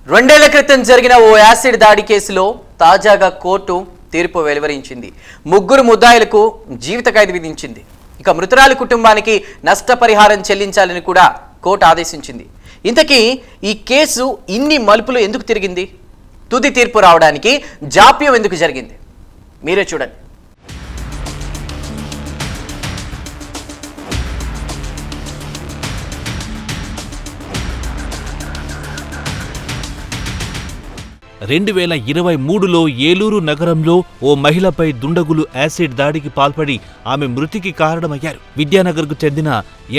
రెండేళ్ల క్రితం జరిగిన ఓ యాసిడ్ దాడి కేసులో తాజాగా కోర్టు తీర్పు వెలువరించింది. ముగ్గురు ముద్దాయిలకు జీవిత ఖైదు విధించింది. ఇక మృతురాలి కుటుంబానికి నష్టపరిహారం చెల్లించాలని కూడా కోర్టు ఆదేశించింది. ఇంతకీ ఈ కేసు ఇన్ని మలుపులు ఎందుకు తిరిగింది? తుది తీర్పు రావడానికి జాప్యం ఎందుకు జరిగింది? మీరే చూడండి. ఏలూరు నగరంలో ఓ మహిళపై దుండగులు యాసిడ్ దాడికి పాల్పడి ఆమె మృతికి కారణమయ్యారు. విద్యానగర్కు చెందిన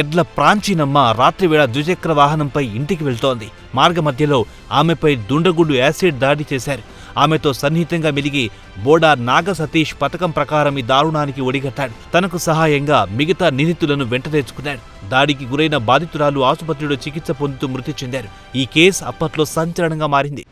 ఎడ్ల ప్రాంచీనమ్మ రాత్రివేళ ద్విచక్ర వాహనంపై ఇంటికి వెళ్తోంది. మార్గమధ్యలో ఆమెపై దుండగులు యాసిడ్ దాడి చేశారు. ఆమెతో సన్నిహితంగా మెలిగి బోడా నాగ సతీష్ పథకం ప్రకారం ఈ దారుణానికి ఒడిగట్టాడు. తనకు సహాయంగా మిగతా నిందితులను వెంట తెచ్చుకున్నాడు. దాడికి గురైన బాధితురాలు ఆసుపత్రిలో చికిత్స పొందుతూ మృతి చెందారు. ఈ కేసు అప్పట్లో సంచలనంగా మారింది.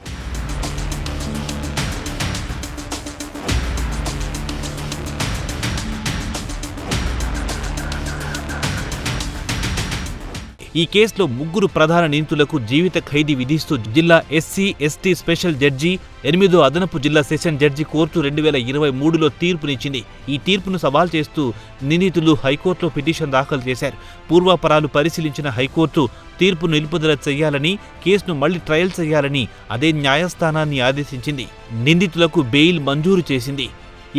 ఈ కేసులో ముగ్గురు ప్రధాన నిందితులకు జీవిత ఖైదీ విధిస్తూ జిల్లా ఎస్సీ ఎస్టీ స్పెషల్ జడ్జి 8వ అదనపు జిల్లా సెషన్ జడ్జి కోర్టు 2023లో తీర్పునిచ్చింది. ఈ తీర్పును సవాల్ చేస్తూ నిందితులు హైకోర్టులో పిటిషన్ దాఖలు చేశారు. పూర్వాపరాలు పరిశీలించిన హైకోర్టు తీర్పు నిలుపుదల చేయాలని, కేసును మళ్లీ ట్రయల్ చేయాలని అదే న్యాయస్థానాన్ని ఆదేశించింది. నిందితులకు బెయిల్ మంజూరు చేసింది.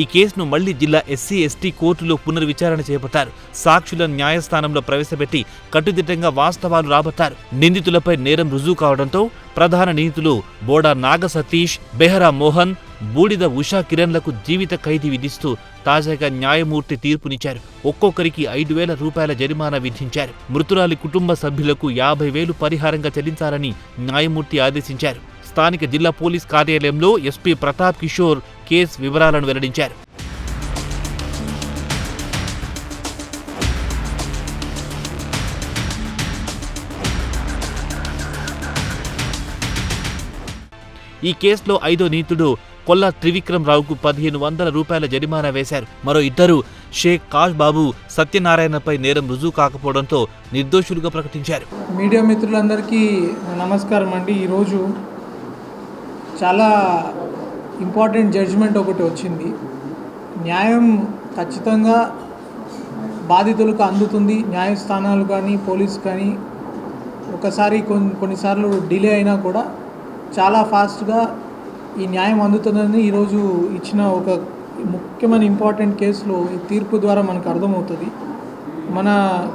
ఈ కేసును మళ్లీ జిల్లా ఎస్సీ ఎస్టీ కోర్టులో పునర్విచారణ చేపట్టారు. సాక్షుల న్యాయస్థానంలో ప్రవేశపెట్టి కట్టుదిట్టంగా వాస్తవాలు రాబట్టారు. నిందితులపై నేరం రుజువు కావడంతో ప్రధాన నిందితులు బోడా నాగ సతీష్, బెహరా మోహన్, బూడిద ఉషా కిరణ్లకు జీవిత ఖైదీ విధిస్తూ తాజాగా న్యాయమూర్తి తీర్పునిచ్చారు. ఒక్కొక్కరికి 5,000 రూపాయల జరిమానా విధించారు. మృతురాలి కుటుంబ సభ్యులకు 50,000 పరిహారంగా చెల్లించాలని న్యాయమూర్తి ఆదేశించారు. స్థానిక జిల్లా పోలీస్ కార్యాలయంలో ఎస్పీ ప్రతాప్ కిషోర్ కేసు వివరాలను వెల్లడించారు. ఈ కేసులో 5వ నిందితుడు కొల్లా త్రివిక్రమ్ రావుకు 1,500 రూపాయల జరిమానా వేశారు. మరో ఇద్దరు షేక్ కాష్ బాబు, సత్యనారాయణపై నేరం రుజువు కాకపోవడంతో నిర్దోషులుగా ప్రకటించారు. మీడియా మిత్రులందరికీ నమస్కారం అండి. ఈరోజు చాలా ఇంపార్టెంట్ జడ్జిమెంట్ ఒకటి వచ్చింది. న్యాయం ఖచ్చితంగా బాధితులకు అందుతుంది. న్యాయస్థానాలు కానీ పోలీస్ కానీ ఒకసారి కొన్నిసార్లు డిలే అయినా కూడా చాలా ఫాస్ట్గా ఈ న్యాయం అందుతుందని ఈరోజు ఇచ్చిన ఒక ముఖ్యమైన ఇంపార్టెంట్ కేసులో ఈ తీర్పు ద్వారా మనకు అర్థమవుతుంది. మన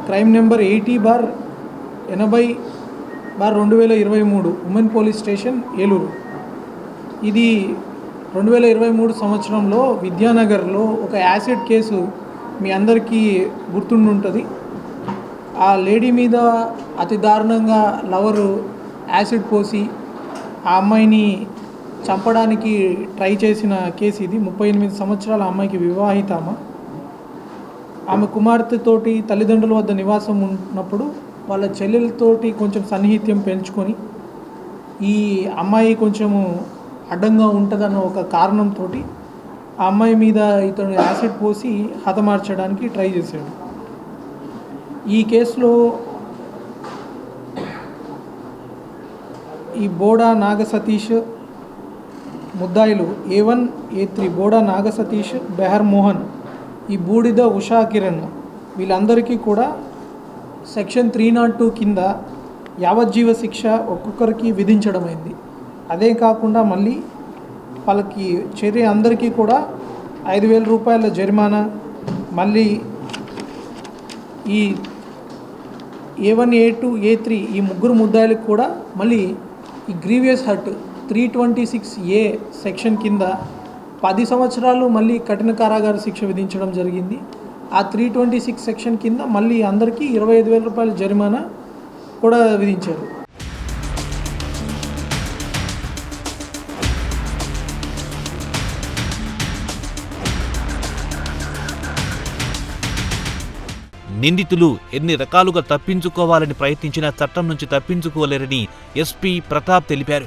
crime number 80/80/2023 women police station Eluru. ఇది 2023 సంవత్సరంలో విద్యానగర్లో ఒక యాసిడ్ కేసు మీ అందరికీ గుర్తుండుంటుంది. ఆ లేడీ మీద అతి దారుణంగా లవరు యాసిడ్ పోసి ఆ అమ్మాయిని చంపడానికి ట్రై చేసిన కేసు ఇది. 38 సంవత్సరాల అమ్మాయికి వివాహితామ. ఆమె కుమార్తెతోటి తల్లిదండ్రుల వద్ద నివాసం ఉన్నప్పుడు వాళ్ళ చెల్లెలతోటి కొంచెం సన్నిహిత్యం పెంచుకొని ఈ అమ్మాయి కొంచెము అడ్డంగా ఉంటుందన్న ఒక కారణంతో ఆ అమ్మాయి మీద ఇతను యాసిడ్ పోసి హతమార్చడానికి ట్రై చేశాడు. ఈ కేసులో ఈ బోడా నాగ సతీష్ ముద్దాయిలు A1 A3 బోడా నాగ సతీష్, బెహర్ మోహన్, ఈ బూడిద ఉషా కిరణ్ వీళ్ళందరికీ కూడా సెక్షన్ 302 కింద యావజ్జీవ శిక్ష ఒక్కొక్కరికి విధించడమైంది. అదే కాకుండా మళ్ళీ వాళ్ళకి చేరే అందరికీ కూడా 5,000 రూపాయల జరిమానా, మళ్ళీ ఈ A1 A2 A3 ఈ ముగ్గురు ముద్దాయిలకు కూడా మళ్ళీ ఈ గ్రీవియస్ హర్ట్ 326A సెక్షన్ కింద 10 సంవత్సరాలు మళ్ళీ కఠిన కారాగార శిక్ష విధించడం జరిగింది. ఆ 326 సెక్షన్ కింద మళ్ళీ అందరికీ 25,000 రూపాయల జరిమానా కూడా విధించారు. నిందితులు ఎన్ని రకాలుగా తప్పించుకోవాలని ప్రయత్నించినా చట్టం నుంచి తప్పించుకోలేరని ఎస్పీ ప్రతాప్ తెలిపారు.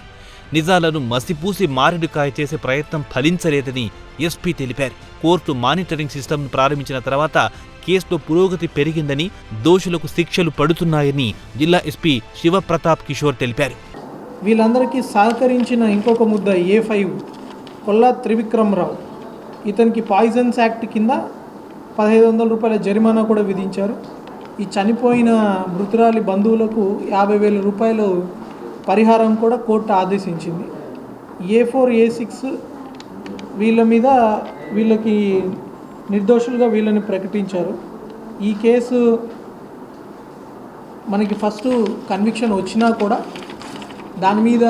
నిజాలను మసిపూసి మారేడుకాయ చేసే ప్రయత్నం ఫలించలేదని ఎస్పీ తెలిపారు. కోర్టు మానిటరింగ్ సిస్టమ్ను ప్రారంభించిన తర్వాత కేసులో పురోగతి పెరిగిందని, దోషులకు శిక్షలు పడుతున్నాయని జిల్లా ఎస్పీ శివప్రతాప్ కిషోర్ తెలిపారు. వీళ్ళందరికీ సహకరించిన ఇంకొక ముద్ద A5 కొల్లా త్రివిక్రమరావు, ఇతనికి పాయిజన్స్ యాక్ట్ కింద 1500 రూపాయల జరిమానా కూడా విధించారు. ఈ చనిపోయిన మృతురాలి బంధువులకు 50,000 రూపాయలు పరిహారం కూడా కోర్టు ఆదేశించింది. A4, A6 వీళ్ళకి నిర్దోషులుగా వీళ్ళని ప్రకటించారు. ఈ కేసు మనకి ఫస్ట్ కన్విక్షన్ వచ్చినా కూడా దాని మీద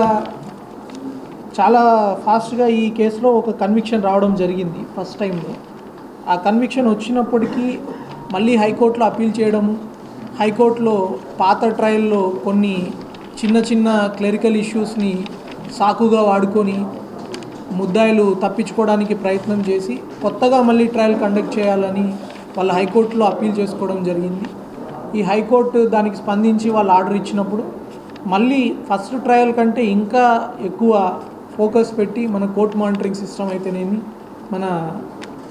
చాలా ఫాస్ట్గా ఈ కేసులో ఒక కన్విక్షన్ రావడం జరిగింది ఫస్ట్ టైంలో. ఆ కన్విక్షన్ వచ్చినప్పటికీ మళ్ళీ హైకోర్టులో అప్పీల్ చేయడము, హైకోర్టులో పాత ట్రయల్లో కొన్ని చిన్న చిన్న క్లరికల్ ఇష్యూస్ని సాకుగా వాడుకొని ముద్దాయిలు తప్పించుకోవడానికి ప్రయత్నం చేసి కొత్తగా మళ్ళీ ట్రయల్ కండక్ట్ చేయాలని వాళ్ళు హైకోర్టులో అప్పీల్ చేసుకోవడం జరిగింది. ఈ హైకోర్టు దానికి స్పందించి వాళ్ళు ఆర్డర్ ఇచ్చినప్పుడు మళ్ళీ ఫస్ట్ ట్రయల్ కంటే ఇంకా ఎక్కువ ఫోకస్ పెట్టి మన కోర్ట్ మానిటరింగ్ సిస్టమ్ అయితేనేమి, మన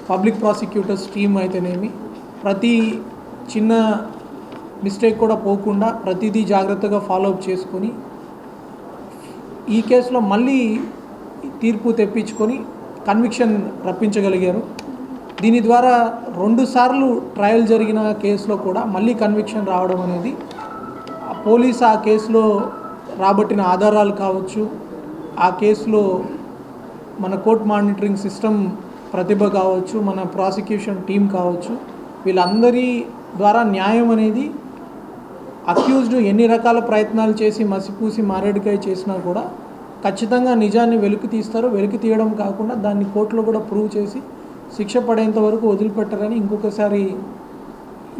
పబ్లిక్ ప్రాసిక్యూటర్స్ టీమ్ అయితేనేమి ప్రతి చిన్న మిస్టేక్ కూడా పోకుండా ప్రతిదీ జాగ్రత్తగా ఫాలోఅప్ చేసుకొని ఈ కేసులో మళ్ళీ తీర్పు తెప్పించుకొని కన్విక్షన్ రప్పించగలిగారు. దీని ద్వారా 2 సార్లు ట్రయల్ జరిగిన కేసులో కూడా మళ్ళీ కన్విక్షన్ రావడం అనేది పోలీస్ ఆ కేసులో రాబట్టిన ఆధారాలు కావచ్చు, ఆ కేసులో మన కోర్ట్ మానిటరింగ్ సిస్టమ్ ప్రతిభ కావచ్చు, మన ప్రాసిక్యూషన్ టీం కావచ్చు, వీళ్ళందరి ద్వారా న్యాయం అనేది అక్యూజ్డ్ ఎన్ని రకాల ప్రయత్నాలు చేసి మసిపూసి మారేడుకాయ చేసినా కూడా ఖచ్చితంగా నిజాన్ని వెలికి తీస్తారు. వెలికి తీయడం కాకుండా దాన్ని కోర్టులో కూడా ప్రూవ్ చేసి శిక్ష పడేంత వరకు వదిలిపెట్టారని ఇంకొకసారి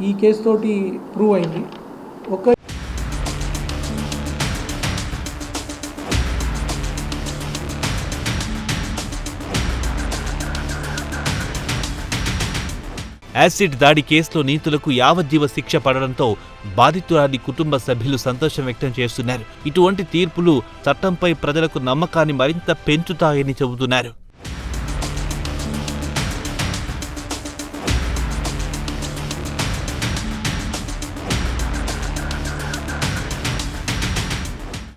ఈ కేసు తోటి ప్రూవ్ అయింది. యాసిడ్ దాడి కేసులో నిందితులకు యావజ్జీవ శిక్ష పడడంతో బాధితురాలి కుటుంబ సభ్యులు సంతోషం వ్యక్తం చేస్తున్నారు. ఇటువంటి తీర్పులు చట్టంపై ప్రజలకు నమ్మకాన్ని మరింత పెంచుతాయని చెబుతున్నారు.